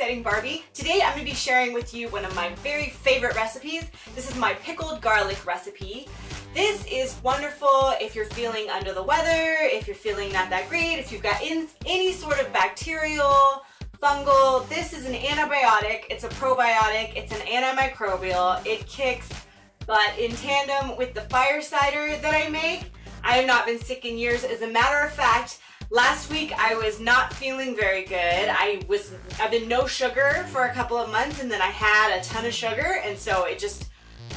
Homesteading Barbie. Today I'm going to be sharing with you one of my very favorite recipes. This is my pickled garlic recipe. This is wonderful if you're feeling under the weather, if you're feeling not that great, if you've got any sort of bacterial, fungal. This is an antibiotic, it's a probiotic, it's an antimicrobial. It kicks butt in tandem with the fire cider that I make. I have not been sick in years. As a matter of fact, last week I was not feeling very good. I've been no sugar for a couple of months, and then I had a ton of sugar, and so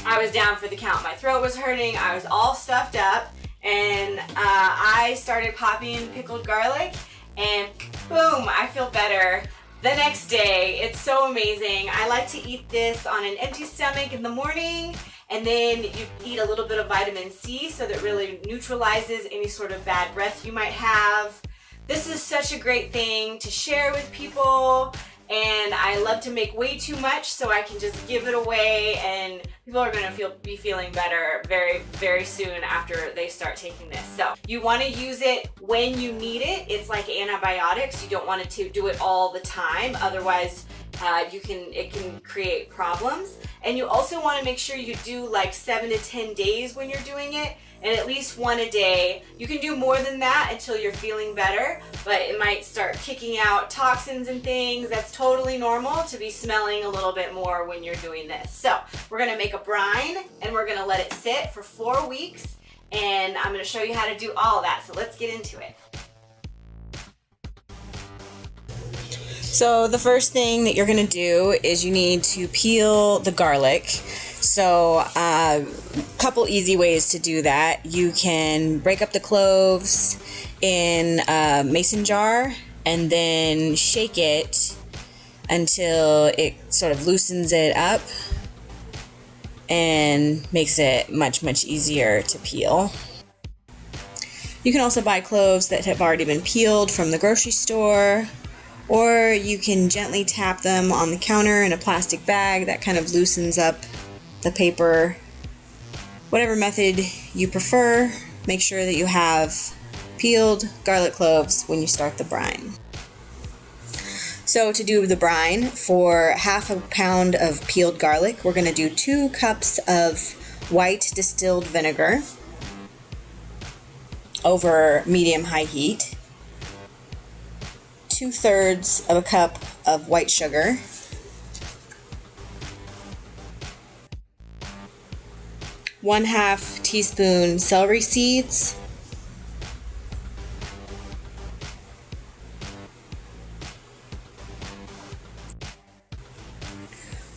I was down for the count. My throat was hurting, I was all stuffed up, and I started popping pickled garlic, and boom, I feel better the next day. It's so amazing. I like to eat this on an empty stomach in the morning, and then you eat a little bit of vitamin C so that really neutralizes any sort of bad breath you might have. This is such a great thing to share with people, and I love to make way too much so I can just give it away, and people are going to be feeling better very, very soon after they start taking this. So you want to use it when you need it. It's like antibiotics. You don't want to do it all the time, otherwise it can create problems. And you also want to make sure you do like 7 to 10 days when you're doing it, and at least one a day. You can do more than that until you're feeling better, but it might start kicking out toxins and things. That's totally normal to be smelling a little bit more when you're doing this. So we're going to make a brine, and we're going to let it sit for 4 weeks, and I'm going to show you how to do all of that. So let's get into it. So the first thing that you're going to do is you need to peel the garlic. So a couple easy ways to do that. You can break up the cloves in a mason jar and then shake it until it sort of loosens it up and makes it much, much easier to peel. You can also buy cloves that have already been peeled from the grocery store, or you can gently tap them on the counter in a plastic bag. That kind of loosens up the paper. Whatever method you prefer, make sure that you have peeled garlic cloves when you start the brine. So to do the brine, for half a pound of peeled garlic, we're going to do 2 cups of white distilled vinegar over medium-high heat, 2/3 of a cup of white sugar, 1/2 teaspoon celery seeds,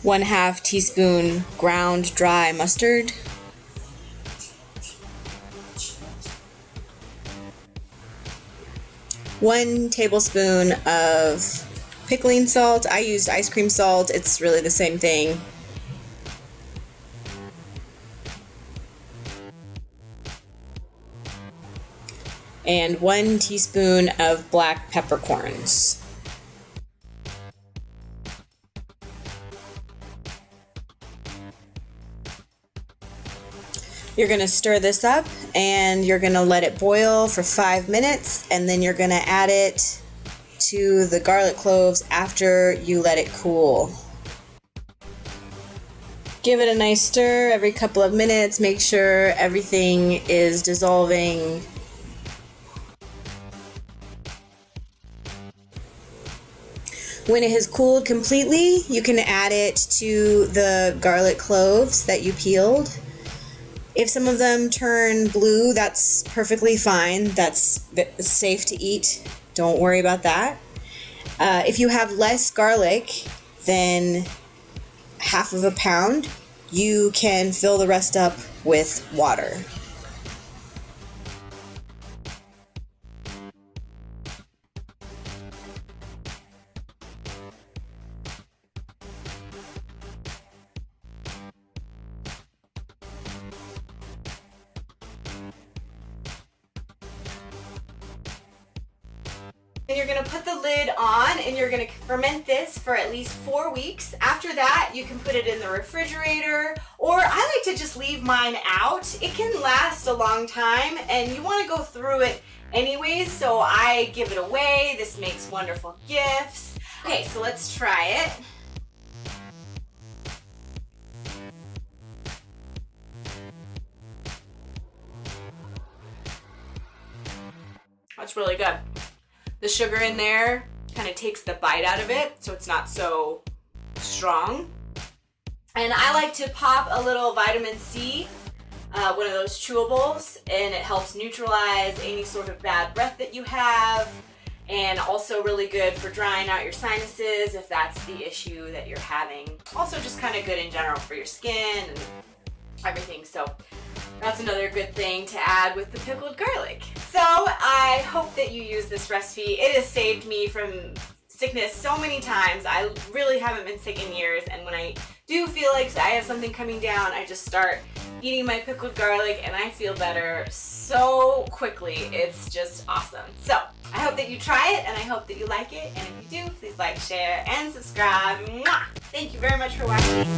1/2 teaspoon ground dry mustard, 1 tablespoon of pickling salt. I used ice cream salt. It's really the same thing. And 1 teaspoon of black peppercorns. You're going to stir this up, and you're going to let it boil for 5 minutes, and then you're going to add it to the garlic cloves after you let it cool. Give it a nice stir every couple of minutes. Make sure everything is dissolving. When it has cooled completely, you can add it to the garlic cloves that you peeled. If some of them turn blue, that's perfectly fine. That's safe to eat. Don't worry about that. If you have less garlic than half of a pound, you can fill the rest up with water. And you're going to put the lid on, and you're going to ferment this for at least 4 weeks. After that, you can put it in the refrigerator, or I like to just leave mine out. It can last a long time, and you want to go through it anyways, so I give it away. This makes wonderful gifts. Okay, so let's try it. That's really good. The sugar in there kind of takes the bite out of it, so it's not so strong. And I like to pop a little vitamin C, one of those chewables, and it helps neutralize any sort of bad breath that you have, and also really good for drying out your sinuses if that's the issue that you're having. Also just kind of good in general for your skin and everything. So that's another good thing to add with the pickled garlic. So I hope that you use this recipe. It has saved me from sickness so many times. I really haven't been sick in years, and when I do feel like I have something coming down, I just start eating my pickled garlic and I feel better so quickly. It's just awesome. So I hope that you try it and I hope that you like it, and if you do, please like, share, and subscribe. Mwah! Thank you very much for watching.